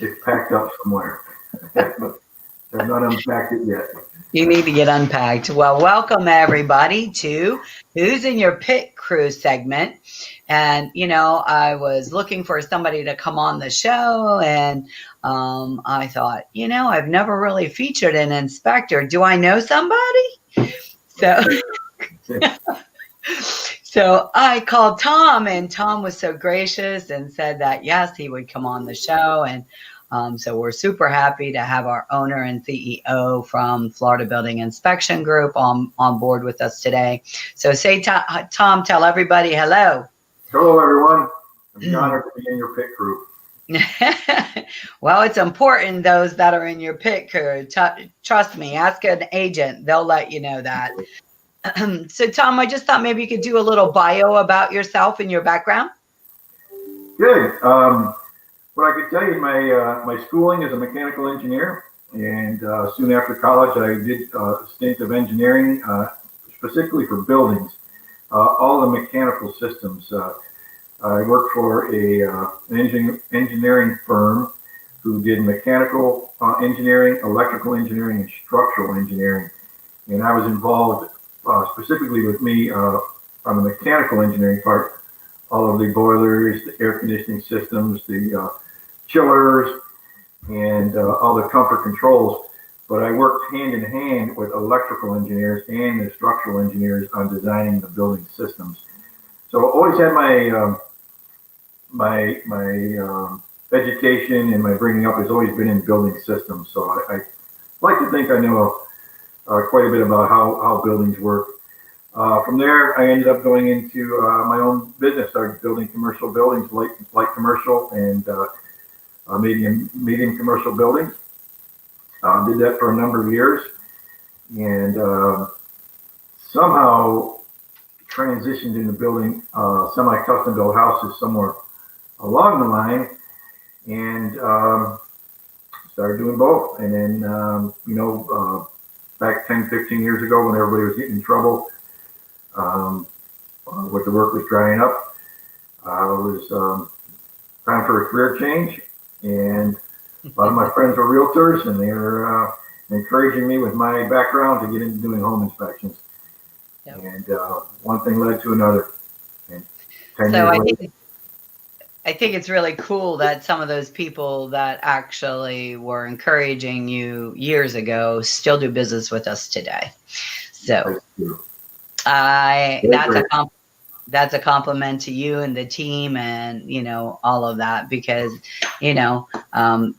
It's packed up somewhere. I've not unpacked it yet. You need to get unpacked. Well, welcome everybody to Who's in Your Pit Crew segment. And, I was looking for somebody to come on the show, and I thought, I've never really featured an inspector. Do I know somebody? So, so I called Tom, and Tom was so gracious and said that, yes, he would come on the show. And so we're super happy to have our owner and CEO from Florida Building Inspection Group on board with us today. So say, Tom, tell everybody hello. Hello, everyone. I'm honored to be in your pit crew. Well, it's important, those that are in your pit crew. Trust me, ask an agent. They'll let you know that. So, Tom, I just thought maybe you could do a little bio about yourself and your background. Good. What I could tell you, my schooling is a mechanical engineer, and soon after college, I did a stint of engineering, specifically for buildings, all the mechanical systems. I worked for an engineering firm who did mechanical engineering, electrical engineering, and structural engineering, and I was involved specifically with me on the mechanical engineering part. All of the boilers, the air conditioning systems, the chillers, and all the comfort controls. But I worked hand in hand with electrical engineers and the structural engineers on designing the building systems. So I always had my education and my bringing up has always been in building systems. So I like to think I know quite a bit about how buildings work. From there, I ended up going into my own business, started building commercial buildings, light commercial and medium commercial buildings. Did that for a number of years, and somehow transitioned into building semi-custom built houses somewhere along the line, and started doing both. And then, back 10, 15 years ago when everybody was getting in trouble, with the work was drying up, it was time for a career change. And a lot of my friends were realtors, and they were encouraging me with my background to get into doing home inspections. Yep. And one thing led to another. And 10 years later, I think it's really cool that some of those people that actually were encouraging you years ago still do business with us today. So that's a compliment to you and the team and, all of that, because,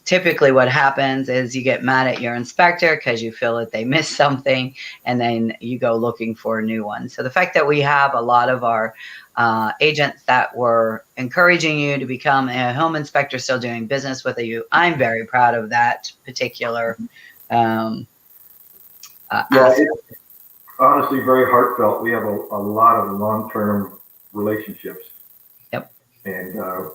typically what happens is you get mad at your inspector because you feel that they missed something, and then you go looking for a new one. So the fact that we have a lot of our agents that were encouraging you to become a home inspector still doing business with you, I'm very proud of that particular aspect. Honestly, very heartfelt. We have a lot of long-term relationships. Yep. And I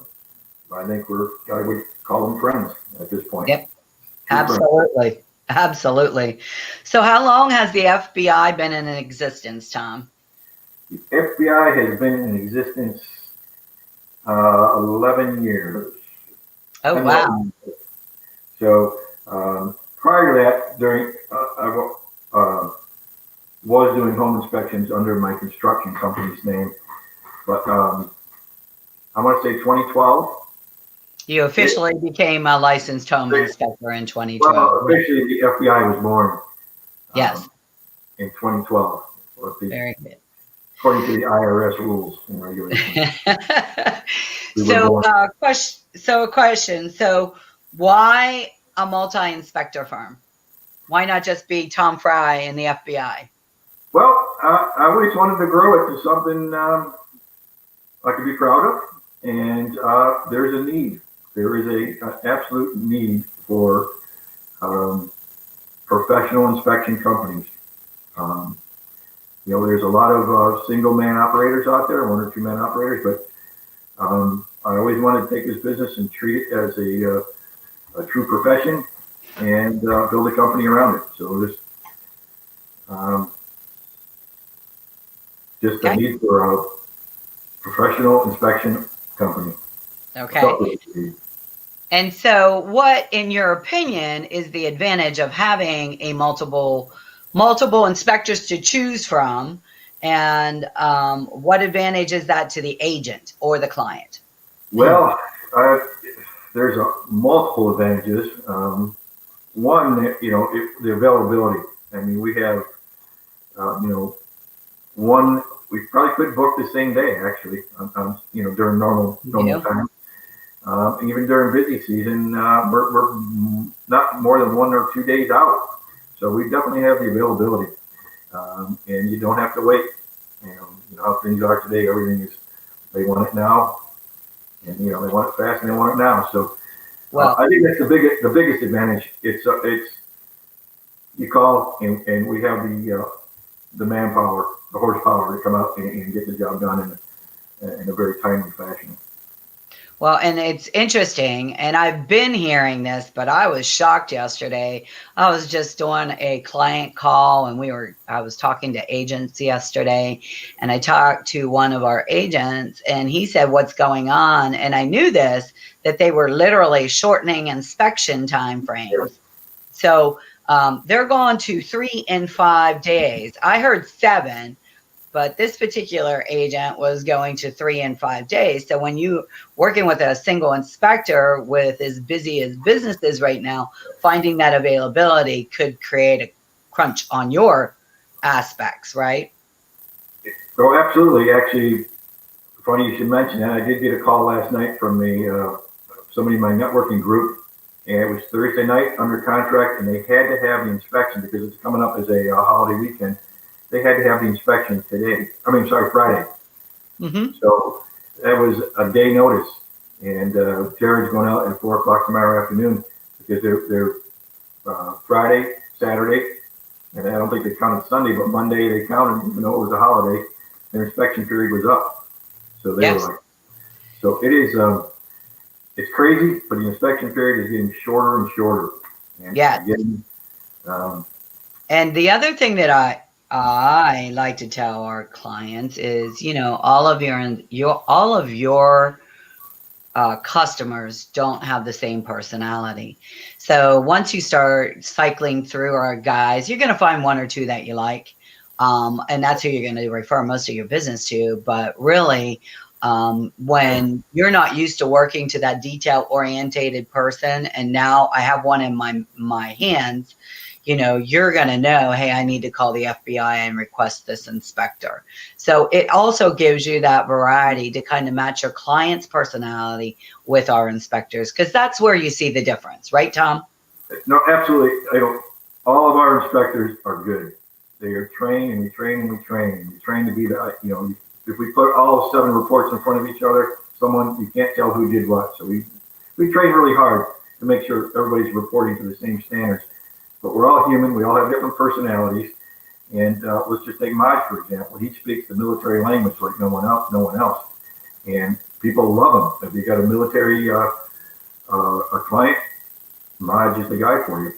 think I would call them friends at this point. Yep. Absolutely. Absolutely. So how long has the FBI been in existence, Tom? The FBI has been in existence 11 years. Oh, wow. So prior to that, I was doing home inspections under my construction company's name, but I want to say 2012. You officially became a licensed home inspector in 2012. Well, officially the FBI was born. Yes. In 2012. Very good. According to the IRS rules and regulations. So a question. So why a multi-inspector firm? Why not just be Tom Frey in the FBI? Well, I always wanted to grow it to something I could be proud of, and there's a need. There is an absolute need for professional inspection companies. There's a lot of single man operators out there, 1 or 2 man operators, but I always wanted to take this business and treat it as a true profession and build a company around it. So just a need for a professional inspection company. Okay. And so, what, in your opinion, is the advantage of having a multiple inspectors to choose from, and what advantage is that to the agent or the client? Well, uh, there's multiple advantages. One, the availability. I mean, we have, you know, one, we probably could book the same day actually, during normal You time. Even during busy season, we're not more than 1 or 2 days out. So we definitely have the availability, and you don't have to wait. You know how things are today. Everything is, they want it now, and they want it fast and they want it now. So well, I think that's the biggest advantage. It's you call and we have the manpower, the horsepower to come out and get the job done in a very timely fashion. Well, and it's interesting, and I've been hearing this, but I was shocked yesterday. I was just doing a client call, and I was talking to agents yesterday, and I talked to one of our agents, and he said, "What's going on?" And I knew this, that they were literally shortening inspection time frames. So they're going to 3 and 5 days. I heard 7, but this particular agent was going to 3 and 5 days. So when you working with a single inspector with as busy as business is right now, finding that availability could create a crunch on your aspects, right? Oh, absolutely. Actually, funny you should mention that. I did get a call last night from somebody in my networking group, and it was Thursday night under contract, and they had to have the inspection because it's coming up as a holiday weekend. They had to have the inspection today. I mean, sorry, Friday. Mm-hmm. So that was a day notice, and Jared's going out at 4 o'clock tomorrow afternoon because they're Friday, Saturday, and I don't think they counted Sunday, but Monday they counted, even though it was a holiday. Their inspection period was up, so they were Yes. like, so it is. It's crazy, but the inspection period is getting shorter and shorter, and Yeah. getting. Um, And the other thing that I like to tell our clients is, all of your customers don't have the same personality. So once you start cycling through our guys, you're going to find 1 or 2 that you like. And that's who you're going to refer most of your business to. But really, when you're not used to working to that detail orientated person, and now I have one in my hands, you're going to know, hey, I need to call the FBI and request this inspector. So it also gives you that variety to kind of match your client's personality with our inspectors, because that's where you see the difference, right, Tom? no, absolutely. I don't. All of our inspectors are good. They are trained, and we train, and we train, and we train to be the. If we put all 7 reports in front of each other, you can't tell who did what. So we train really hard to make sure everybody's reporting to the same standards. But we're all human. We all have different personalities. And let's just take Maj, for example. He speaks the military language like no one else. No one else. And people love him. If you got a military a client, Maj is the guy for you.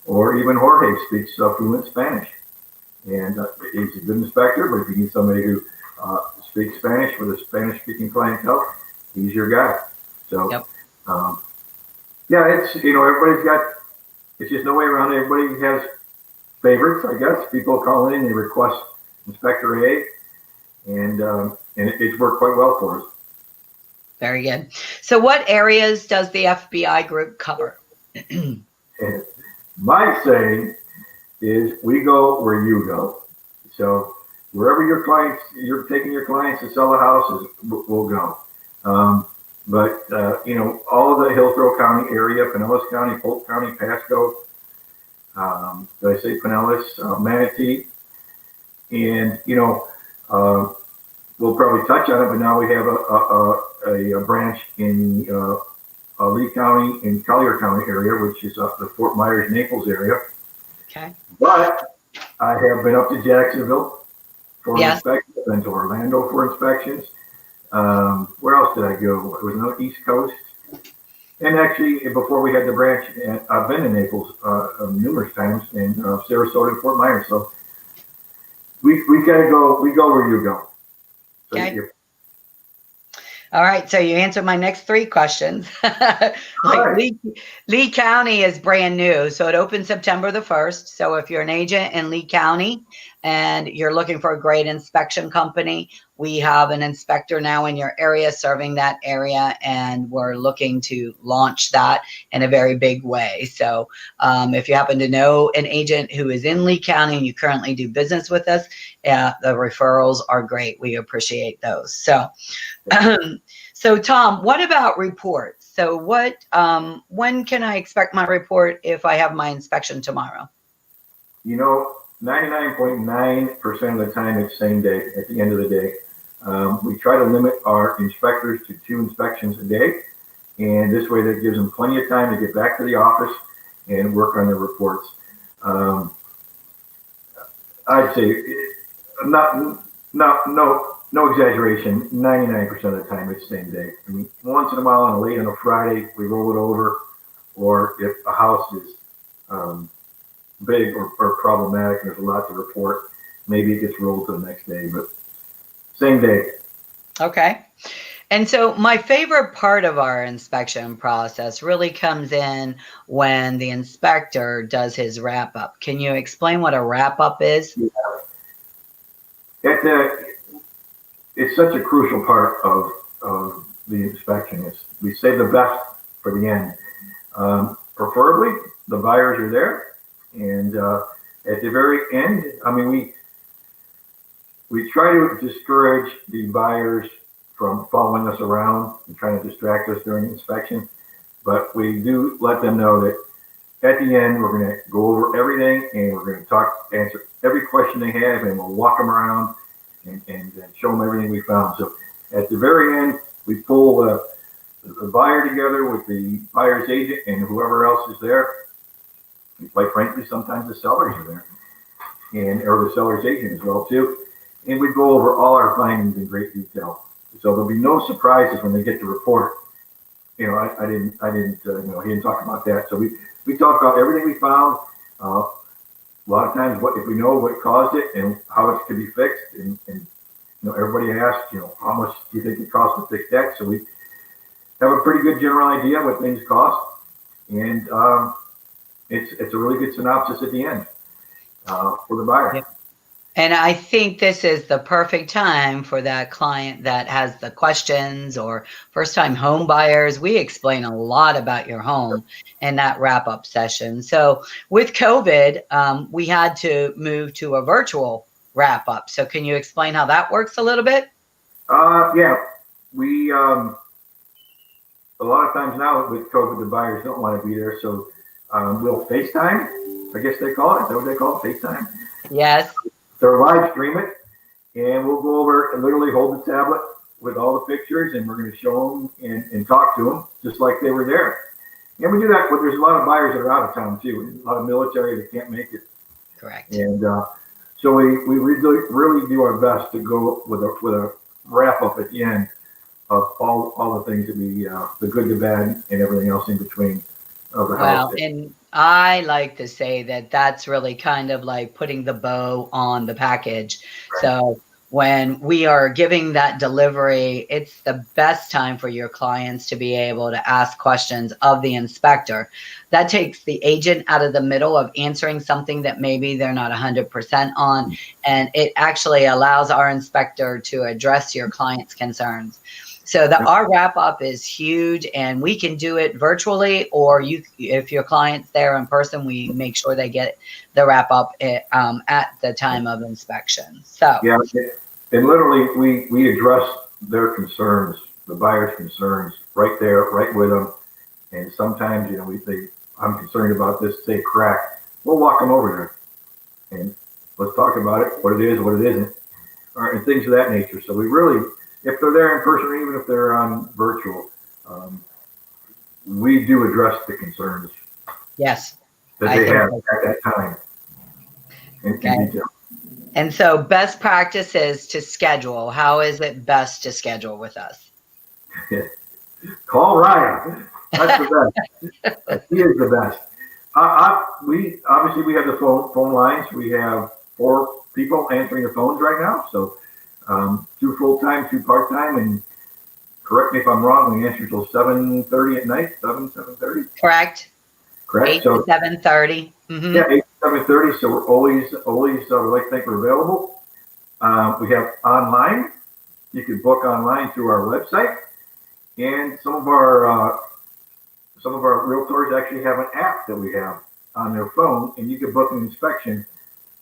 Or even Jorge speaks fluent Spanish, and he's a good inspector. But if you need somebody who speaks Spanish with a Spanish-speaking clientele, he's your guy. So, Yep. Yeah, it's everybody's got. It's just no way around it. Everybody has favorites, I guess. People call in, they request Inspector A, and it's worked quite well for us. Very good. So what areas does the FBI group cover? And my saying is, we go where you go. So wherever you're taking your clients to sell the houses, we'll go. But all of the Hillsborough County area, Pinellas County, Polk County, Pasco, did I say Pinellas, Manatee, and we'll probably touch on it. But now we have a branch in Lee County and Collier County area, which is up the Fort Myers, Naples area. Okay. But I have been up to Jacksonville for Yes. inspections. I've been to Orlando for inspections. Where else did I go? It was on the East Coast. And actually, before we had the branch, I've been to Naples numerous times, and Sarasota and Fort Myers. So we gotta go. We go where you go. So Okay. All right, so you answered my next three questions. All Like right. Lee County is brand new, so it opened September the 1st. So if you're an agent in Lee County and you're looking for a great inspection company, we have an inspector now in your area serving that area, and we're looking to launch that in a very big way. So if you happen to know an agent who is in Lee County and you currently do business with us, the referrals are great. We appreciate those. So so Tom, what about reports? So when can I expect my report if I have my inspection tomorrow? 99.9% of the time it's same day at the end of the day. We try to limit our inspectors to 2 inspections a day. And this way that gives them plenty of time to get back to the office and work on their reports. I'd say no exaggeration. 99% of the time it's same day. I mean, once in a while on a Friday, we roll it over, or if a house is big or problematic and there's a lot to report, maybe it gets rolled to the next day, but same day. Okay. And so my favorite part of our inspection process really comes in when the inspector does his wrap up. Can you explain what a wrap up is? It's such a crucial part of the inspection. We save the best for the end. Preferably, the buyers are there, and at the very end, I mean, we try to discourage the buyers from following us around and trying to distract us during the inspection, but we do let them know that at the end we're going to go over everything and we're going to answer every question they have, and we'll walk them around and show them everything we found. So at the very end, we pull the buyer together with the buyer's agent and whoever else is there. And quite frankly, sometimes the sellers are there, or the seller's agent as well too. And we go over all our findings in great detail. So there'll be no surprises when they get the report. I didn't, he didn't talk about that. So we talk about everything we found. A lot of times, if we know what caused it and how it could be fixed, and everybody asks, how much do you think it costs to fix that? So we have a pretty good general idea what things cost, and it's a really good synopsis at the end for the buyer. Yep. And I think this is the perfect time for that client that has the questions, or first-time home buyers. We explain a lot about your home in that wrap-up session. So with COVID, we had to move to a virtual wrap-up. So can you explain how that works a little bit? Yeah, we a lot of times now with COVID, the buyers don't want to be there, so we'll FaceTime. I guess they call it. Is that what they call it? FaceTime? Yes. They're live stream it, and we'll go over and literally hold the tablet with all the pictures, and we're going to show them and talk to them just like they were there. And we do that, but there's a lot of buyers that are out of town too, a lot of military that can't make it. Correct. And so we really do our best to go with a wrap up at the end of all the things that the good, the bad, and everything else in between of the house. Well, and I like to say that that's really kind of like putting the bow on the package. Right. So when we are giving that delivery, it's the best time for your clients to be able to ask questions of the inspector. That takes the agent out of the middle of answering something that maybe they're not 100% on, and it actually allows our inspector to address your client's concerns. So our wrap up is huge, and we can do it virtually, or if your client's there in person, we make sure they get the wrap up at the time of inspection. So yeah, and literally we address their concerns, the buyer's concerns, right there, right with them. And sometimes we say, I'm concerned about this, say crack. We'll walk them over there and let's talk about it, what it is, what it isn't, and things of that nature. So we really, if they're there in person, or even if they're on virtual, we do address the concerns. Yes, that they have at that time. In detail. And so best practices to schedule. How is it best to schedule with us? Call Ryan. That's the best. He is the best. We have the phone lines. We have 4 people answering the phones right now. So 2 full-time, 2 part-time, and correct me if I'm wrong, we answer till 7:30 at night, 7:30? Correct. Correct? 8 to 7:30. Yeah, 8 to 7:30, so we're always, we like to think we're available. We have online. You can book online through our website. And some of our realtors actually have an app that we have on their phone, and you can book an inspection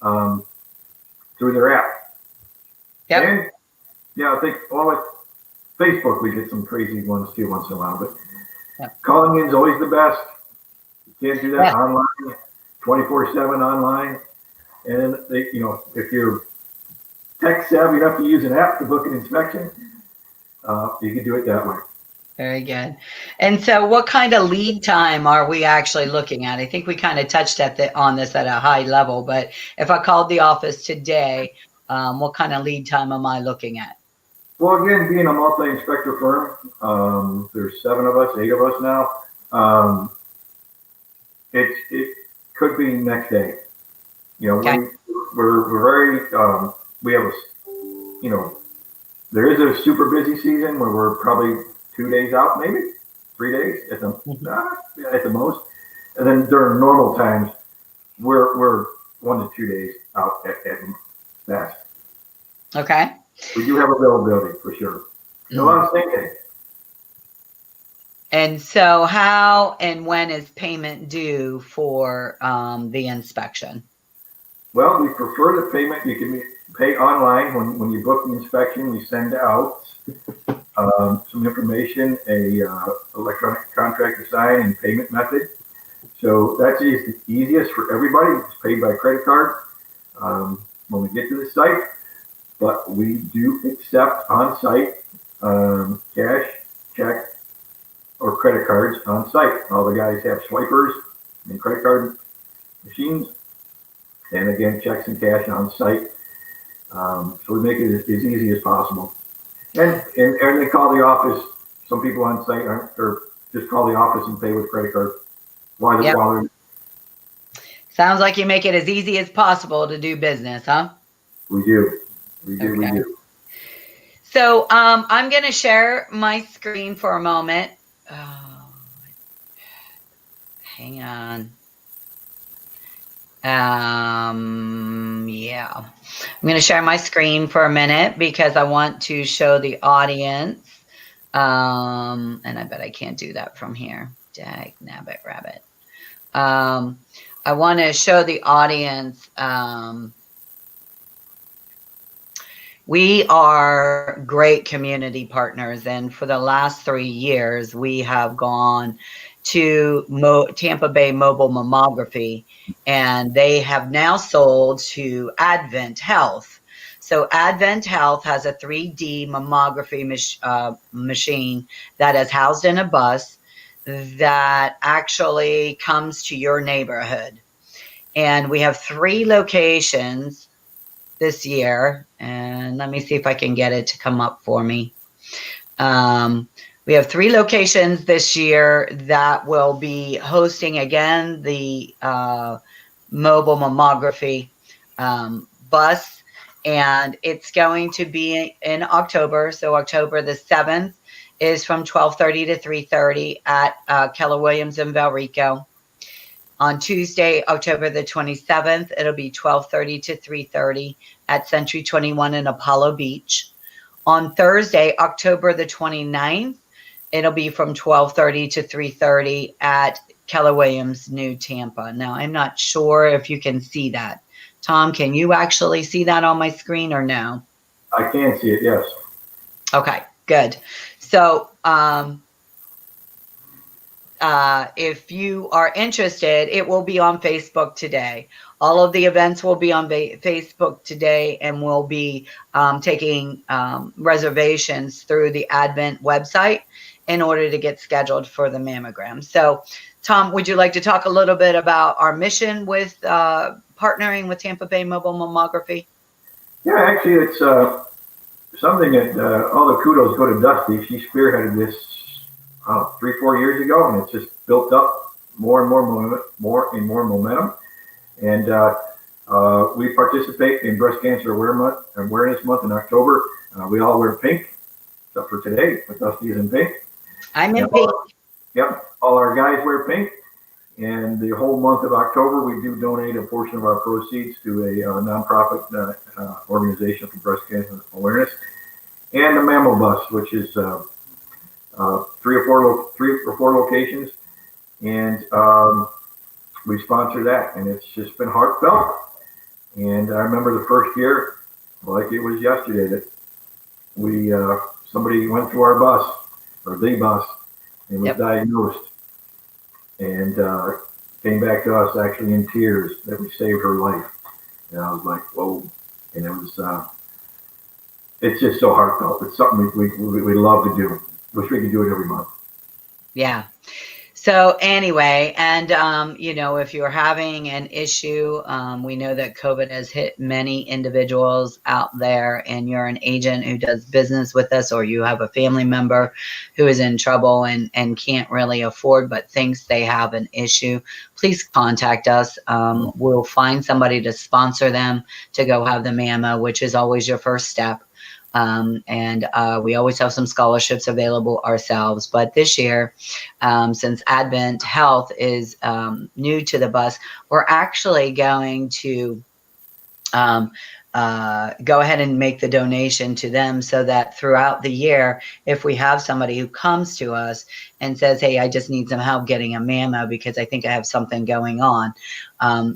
through their app. Yep. And yeah, I think with Facebook we get some crazy ones too once in a while, but Yep. calling in is always the best. You can't do that Yeah. online, 24/7 online. And if you're tech savvy enough to use an app to book an inspection, you can do it that way. Very good. And so what kind of lead time are we actually looking at? I think we kind of touched on this at a high level, but if I called the office today, what kind of lead time am I looking at? Well, again, being a multi-inspector firm, there's 7 of us, 8 of us now. It could be next day. Okay. We're very, we have there is a super busy season where we're probably 2 days out, maybe 3 days at the most. And then during normal times, we're 1 to 2 days out at best. Okay. We do have availability for sure. A lot of thinking. And so how and when is payment due for the inspection? Well, we prefer the payment. You can pay online when you book the inspection. We send out some information, a electronic contract to sign, and payment method. So that's the easiest for everybody. It's paid by credit card when we get to the site. But we do accept on-site cash, check, or credit cards on site. All the guys have swipers and credit card machines. And again, checks and cash on site. So we make it as easy as possible. And they call the office. Some people on site or just call the office and pay with credit card. Sounds like you make it as easy as possible to do business, huh? We do. We do. So I'm going to share my screen for a moment. Oh, hang on. Yeah, I'm going to share my screen for a minute because I want to show the audience. And I bet I can't do that from here. Dag nabbit rabbit. I want to show the audience. We are great community partners, and for the last 3 years, we have gone to Tampa Bay Mobile Mammography, and they have now sold to Advent Health. So Advent Health has a 3D mammography machine that is housed in a bus that actually comes to your neighborhood. And we have 3 locations this year, and let me see if I can get it to come up for me. We have 3 locations this year that will be hosting again the mobile mammography bus, and it's going to be in October. So October the 7th is from 12:30 to 3:30 at Keller Williams in Valrico. On Tuesday, October the 27th, it'll be 12:30 to 3:30 at Century 21 in Apollo Beach. On Thursday, October the 29th, it'll be from 12:30 to 3:30 at Keller Williams, New Tampa. Now, I'm not sure if you can see that. Tom, can you actually see that on my screen or no? I can see it, yes. Okay, good. So, if you are interested, it will be on Facebook today. All of the events will be on Facebook today, and we'll be taking reservations through the Advent website in order to get scheduled for the mammogram. So, Tom, would you like to talk a little bit about our mission with partnering with Tampa Bay Mobile Mammography? Yeah, actually, it's something that all the kudos go to Dusty. She spearheaded this 3-4 years ago, and it's just built up more and more momentum. And we participate in Breast Cancer Awareness Month in October. We all wear pink, except for today, but Dusty is in pink. I'm in And pink. Yep, all our guys wear pink. And the whole month of October, we do donate a portion of our proceeds to a nonprofit organization for breast cancer awareness. And the Mammo Bus, which is three or four locations. And we sponsor that. And it's just been heartfelt. And I remember the first year, like it was yesterday, that we somebody went through our bus, or the bus, and was diagnosed. And came back to us actually in tears that we saved her life. And I was like, whoa. And it was, it's just so heartfelt. It's something we love to do. Wish we could do it every month. Yeah. So anyway, and you know, if you're having an issue, we know that COVID has hit many individuals out there, and you're an agent who does business with us, or you have a family member who is in trouble and can't really afford but thinks they have an issue, please contact us. We'll find somebody to sponsor them to go have the mammo, which is always your first step. We always have some scholarships available ourselves. But this year, since Advent Health is new to the bus, we're actually going to go ahead and make the donation to them, so that throughout the year, if we have somebody who comes to us and says, hey, I just need some help getting a mammo because I think I have something going on,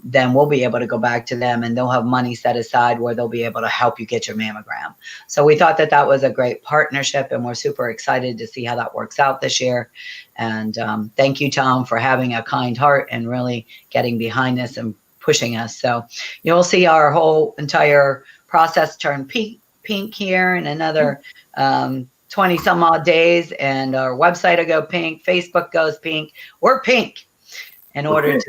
then we'll be able to go back to them and they'll have money set aside where they'll be able to help you get your mammogram. So we thought that that was a great partnership, and we're super excited to see how that works out this year. And thank you, Tom, for having a kind heart and really getting behind this and pushing us. So you'll see our whole entire process turn pink here in another 20 some odd days, and our website will go pink, Facebook goes pink. We're pink in order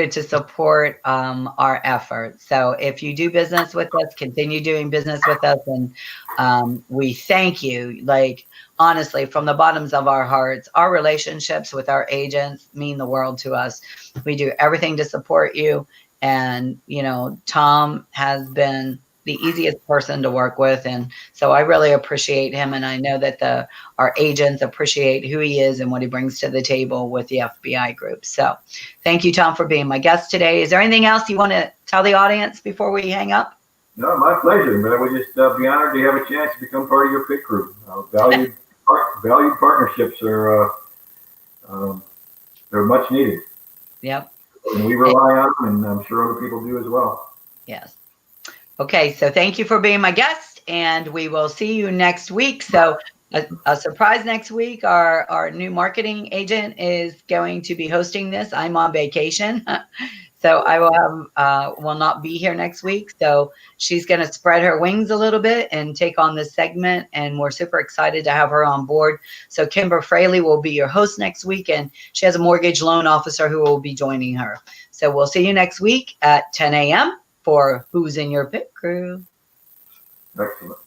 to support our efforts. So if you do business with us, continue doing business with us, and we thank you. Like, honestly, from the bottoms of our hearts, our relationships with our agents mean the world to us. We do everything to support you. And, you know, Tom has been the easiest person to work with. And so I really appreciate him. And I know that our agents appreciate who he is and what he brings to the table with the FBI group. So thank you, Tom, for being my guest today. Is there anything else you want to tell the audience before we hang up? No, my pleasure. But I would just be honored to have a chance to become part of your pit crew. Valued partnerships are they're much needed. Yep. And we rely on them, and I'm sure other people do as well. Yes. Okay, so thank you for being my guest, and we will see you next week. So a surprise next week, our new marketing agent is going to be hosting this. I'm on vacation, so I will not be here next week. So she's going to spread her wings a little bit and take on this segment, and we're super excited to have her on board. So Kimber Fraley will be your host next week, and she has a mortgage loan officer who will be joining her. So we'll see you next week at 10 a.m. for Who's in Your Pit Crew. Excellent.